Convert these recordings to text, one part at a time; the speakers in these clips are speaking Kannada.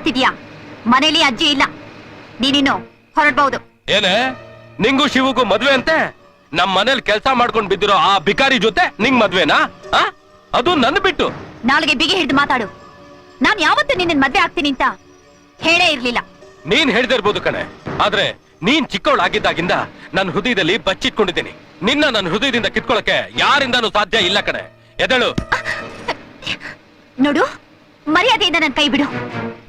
ಮಾಡ್ತಿದ್ಯಾ? ಮನೇಲಿ ಅಜ್ಜಿ ಇಲ್ಲ, ನೀನಿನ್ನು ಹೊರಡ್ಬಹುದು. ಏನೇ ನಿಂಗೂ ಶಿವಗೂ ಮದ್ವೆ ಅಂತೆ? ನಮ್ ಮನೇಲಿ ಕೆಲ್ಸ ಮಾಡ್ಕೊಂಡ್ ಬಿದ್ದಿರೋ ಆ ಬಿಕಾರಿ ಜೊತೆ ನಿಂಗ್ ಮದ್ವೆನಾ? ಅದು ನನ್ನ ಬಿಟ್ಟು. ನಾಲ್ಗೆ ಬಿಗಿ ಹಿಡಿದು ಮಾತಾಡು. ನಾನ್ ಯಾವತ್ತೂ ನಿನ್ನ ಮದ್ವೆ ಆಗ್ತೀನಿ ಅಂತ ಹೇಳೇ ಇರ್ಲಿಲ್ಲ. ನೀನ್ ಹೇಳ್ದಿರ್ಬೋದು ಕಣೆ, ಆದ್ರೆ ನೀನ್ ಚಿಕ್ಕವಳಾಗಿದ್ದಾಗಿಂದ ನನ್ನ ಹೃದಯದಲ್ಲಿ ಬಚ್ಚಿಟ್ಕೊಂಡಿದ್ದೀನಿ. ನಿನ್ನ ನನ್ನ ಹೃದಯದಿಂದ ಕಿತ್ಕೊಳಕ್ಕೆ ಯಾರಿಂದಾನು ಸಾಧ್ಯ ಇಲ್ಲ ಕಣೆ. ಎದಳು. ನೋಡು, ಮರ್ಯಾದೆಯಿಂದ ನನ್ ಕೈ ಬಿಡು,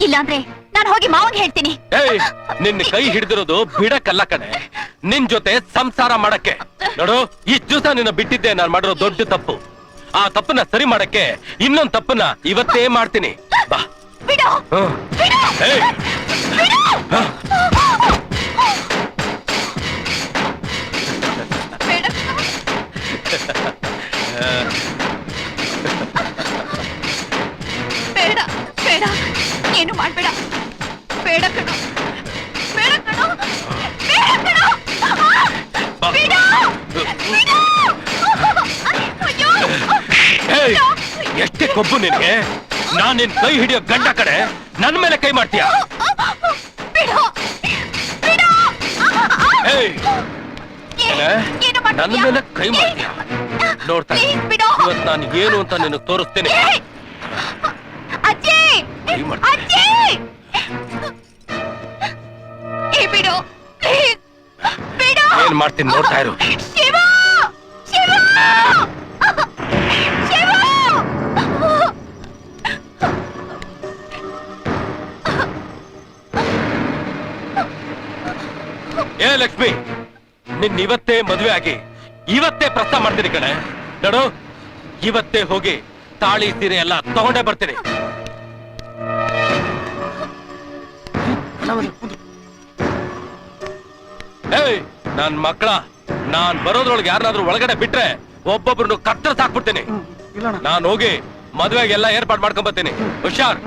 ಇಲ್ಲಾಂದ್ರೆ ನಾನು ಹೋಗಿ ಮಾವನ್ ಹೇಳ್ತೀನಿ. ಏಯ್, ನಿನ್ನ ಕೈ ಹಿಡಿದಿರೋದು ಬಿಡಕ್ಕಲ್ಲ ಕಣೆ, ನಿನ್ ಜೊತೆ ಸಂಸಾರ ಮಾಡಕ್ಕೆ. ನೋಡು, ಇಷ್ಟು ದಿವಸ ನಿನ್ನ ಬಿಟ್ಟಿದ್ದೆ ನಾನು ಮಾಡಿರೋ ದೊಡ್ಡ ತಪ್ಪು. ಆ ತಪ್ಪನ್ನ ಸರಿ ಮಾಡಕ್ಕೆ ಇನ್ನೊಂದ್ ತಪ್ಪನ್ನ ಇವತ್ತೇ ಮಾಡ್ತೀನಿ. ಬಾ. ಬಿಡು. ಏಯ್. ಬೇಡ ಬೇಡ, ಏನು ಮಾಡ್ಬೇಡ. ಬೇಡ ಕಣೋ, ಬೇಡ ಕಣೋ, ಬೇಡ ಕಣೋ. ಎಷ್ಟೇ ಕೊಬ್ಬು ನಿನ್ಗೆ? ನಾನ್ ನಿನ್ ಕೈ ಹಿಡಿಯೋ ಗಂಡ ಕಡೆ ನನ್ ಮೇಲೆ ಕೈ ಮಾಡ್ತೀಯ? ನನ್ನ ಮೇಲೆ ಕೈ ಮಾಡ್ತೀಯ? ನೋಡ್ತಾ ಇವತ್ತು ನಾನು ಏನು ಅಂತ ನಿನಗೆ ತೋರಿಸ್ತೇನೆ. ಏನ್ ಮಾಡ್ತೀನಿ ನೋಡ್ತಾ ಇರು. ಏ ಲಕ್ಷ್ಮಿ, ನಿನ್ ಇವತ್ತೇ ಮದುವೆ ಆಗಿ ಇವತ್ತೇ ಪ್ರಸ್ತಾವ ಮಾಡ್ತೀನಿ ಕಣೆ. ನೋಡು, ಇವತ್ತೇ ಹೋಗಿ ತಾಳಿ ಸೀರೆ ಎಲ್ಲ ತಗೊಂಡೇ ಬರ್ತೀನಿ. ಏಯ್ ನನ್ ಮಕ್ಕಳ, ನಾನ್ ಬರೋದ್ರೊಳಗೆ ಯಾರನ್ನಾದ್ರೂ ಒಳಗಡೆ ಬಿಟ್ರೆ ಒಬ್ಬೊಬ್ರು ಕತ್ತರಿಸಿ ಹಾಕ್ಬಿಡ್ತೀನಿ. ನಾನ್ ಹೋಗಿ ಮದ್ವೆಗೆ ಎಲ್ಲ ಏರ್ಪಾಡು ಮಾಡ್ಕೊಂಡ್ ಬರ್ತೀನಿ. ಹುಷಾರ್.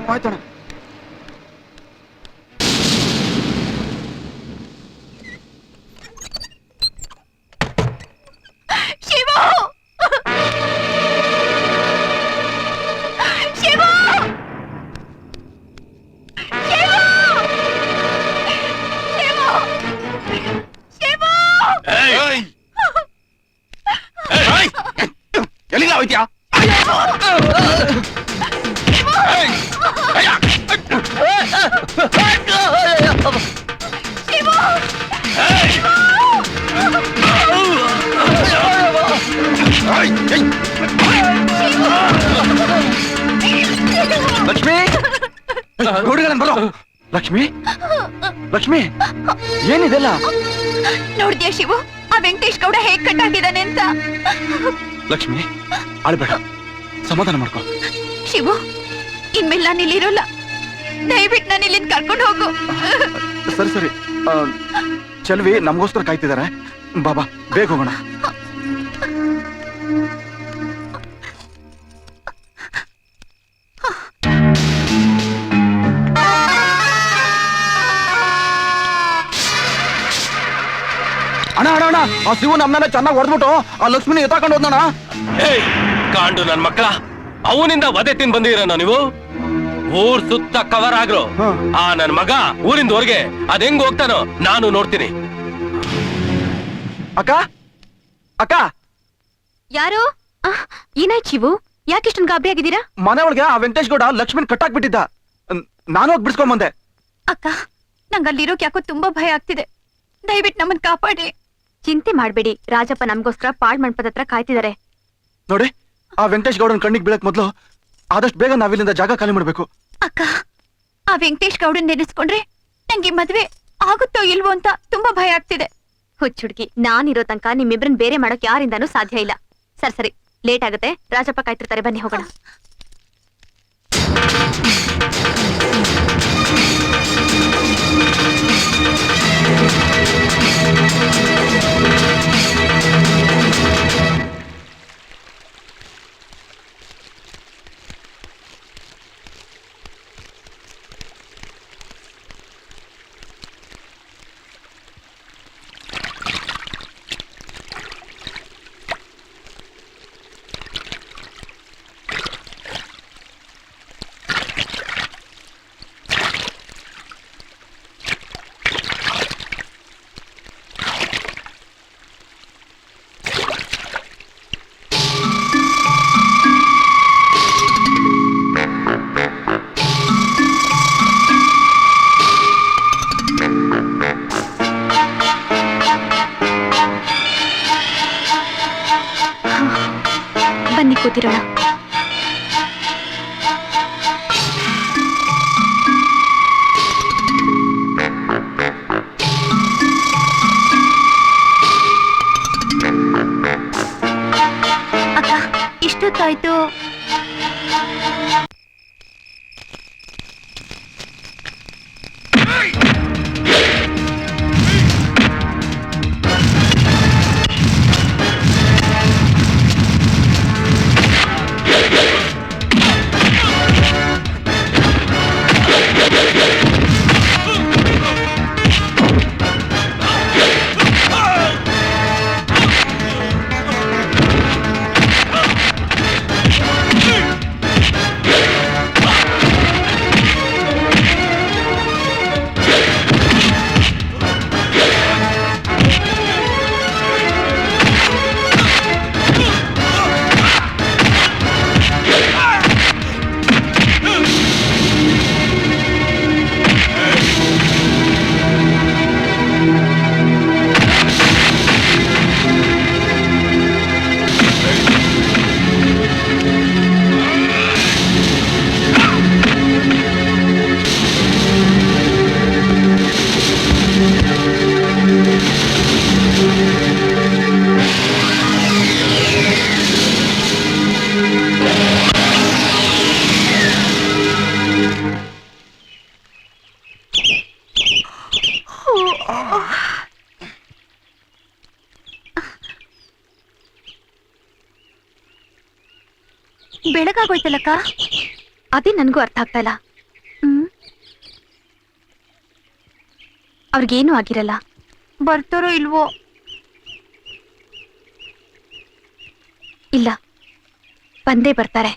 ಎಲ್ಲಿಂದ ಹೋಯ್ತ್ಯಾ? ಲಕ್ಷ್ಮಿ, ನೋಡಿಗಳನ್ ಬರೋ. ಲಕ್ಷ್ಮಿ, ಲಕ್ಷ್ಮಿ, ಏನಿದೆಲ್ಲ? ನೋಡಿದ್ಯಾ ಶಿವು, ಆ ವೆಂಕಟೇಶ್ ಗೌಡ ಹೇಗ್ ಕಟ್ಟಾಗಿದ್ದಾನೆ ಅಂತ? ಲಕ್ಷ್ಮಿ, ಅಳ್ಬೇಡ, ಸಮಾಧಾನ ಮಾಡ್ಕೊ. ಶಿವು, ಇನ್ಮೇಲೆ ನಾನು ಇಲ್ಲಿರೋಲ್ಲ. ದಯವಿಟ್ಟು ನಾನು ಇಲ್ಲಿಂದ ಕರ್ಕೊಂಡು ಹೋಗು. ಸರಿ ಸರಿ, ಚೆಲ್ವಿ ನಮಗೋಸ್ಕರ ಕಾಯ್ತಿದ್ದಾರೆ. ಬಾಬಾ, ಬೇಗ ಹೋಗೋಣ. ಅಣ್ಣ ಅಣ್ಣ ಅಣ್ಣ, ಆ ಶಿವು ನಮ್ಮನ್ನ ಚೆನ್ನಾಗಿ ಹೊಡೆದ್ಬಿಟ್ಟು ಆ ಲಕ್ಷ್ಮಿನ ಎತ್ತಾಕೊಂಡು ಹೋದ್ನಣ್ಣ. ಕಾಂಡು ನನ್ ಮಕ್ಕಳ, ಅವನಿಂದ ವಧೆ ತಿನ್ ಬಂದಿರ ನೀವು? ಊರ್ ಸುತ್ತ ಕವರ್ ಆಗ್ರು. ಆ ನನ್ ಮಗ ಊರಿಂದ ಹೊರಗೆ ಅದ್ ಹೆಂಗ್ ಹೋಗ್ತಾನೋ ನಾನು ನೋಡ್ತೀನಿ. ಅಕ್ಕ, ಅಕ್ಕ. ಯಾರು? ಏನಾಯ್ತು ಶಿವು, ಯಾಕಿಷ್ಟೊಂದು ಗಾಬರಿ ಆಗಿದ್ದೀರಾ? ಮನೆ ಒಳಗೆ ಆ ವೆಂಕಟೇಶ್ ಗೌಡ ಲಕ್ಷ್ಮಿನ್ ಕಟ್ಟಾಕ್ಬಿಟ್ಟಿದ್ದ. ನಾನು ಹೋಗಿ ಬಿಡ್ಸ್ಕೊಂಡ್ ಬಂದೆ. ಅಕ್ಕ, ನಂಗೆ ಅಲ್ಲಿರೋಕ್ ಯಾಕೋ ತುಂಬಾ ಭಯ ಆಗ್ತಿದೆ. ದಯವಿಟ್ಟು ನಮ್ಮನ್ ಕಾಪಾಡಿ. ಚಿಂತೆ ಮಾಡ್ಬೇಡಿ, ರಾಜಪ್ಪ ನಮ್ಗೋಸ್ಕರ ಪಾಳ್ ಮಂಟಪದ ಹತ್ರ ಕಾಯ್ತಿದ್ದಾರೆ. ನೋಡಿ, ಆ ವೆಂಕಟೇಶ್ ಗೌಡನ್ ಕಣ್ಣಿಗೆ ಬೀಳಕ್ ಮೊದ್ಲು ಆದಷ್ಟು ಬೇಗ ನಾವಿಲ್ಲಿಂದ ಜಾಗ ಖಾಲಿ ಮಾಡ್ಬೇಕು. ಅಕ್ಕ, ಆ ವೆಂಕಟೇಶ್ ಗೌಡನ್ ನೆನೆಸ್ಕೊಂಡ್ರೆ ನಂಗೆ ಮದ್ವೆ ಆಗುತ್ತೋ ಇಲ್ವೋ ಅಂತ ತುಂಬಾ ಭಯ ಆಗ್ತಿದೆ. ಹುಚ್ಚುಡ್ಗಿ, ನಾನಿರೋ ತನಕ ನಿಮ್ಮಿಬ್ರನ್ ಬೇರೆ ಮಾಡಕ್ ಯಾರಿಂದಾನೂ ಸಾಧ್ಯ ಇಲ್ಲ. ಸರಿ ಸರಿ, ಲೇಟ್ ಆಗುತ್ತೆ, ರಾಜಪ್ಪ ಕಾಯ್ತಿರ್ತಾರೆ, ಬನ್ನಿ ಹೋಗೋಣ. ಕೂತಿರೋಣ. ಅಕ್ಕ, ಇಷ್ಟೊತ್ತಾಯ್ತು. ಬೆಳಗಾಗೋಯ್ತಲ್ಲಕ್ಕ. ಅದೇ ನನ್ಗೂ ಅರ್ಥ ಆಗ್ತಾ ಇಲ್ಲ. ಅವ್ರಿಗೇನು ಆಗಿರಲ್ಲ. ಬರ್ತಾರೋ ಇಲ್ವೋ? ಇಲ್ಲ, ಬಂದೇ ಬರ್ತಾರೆ.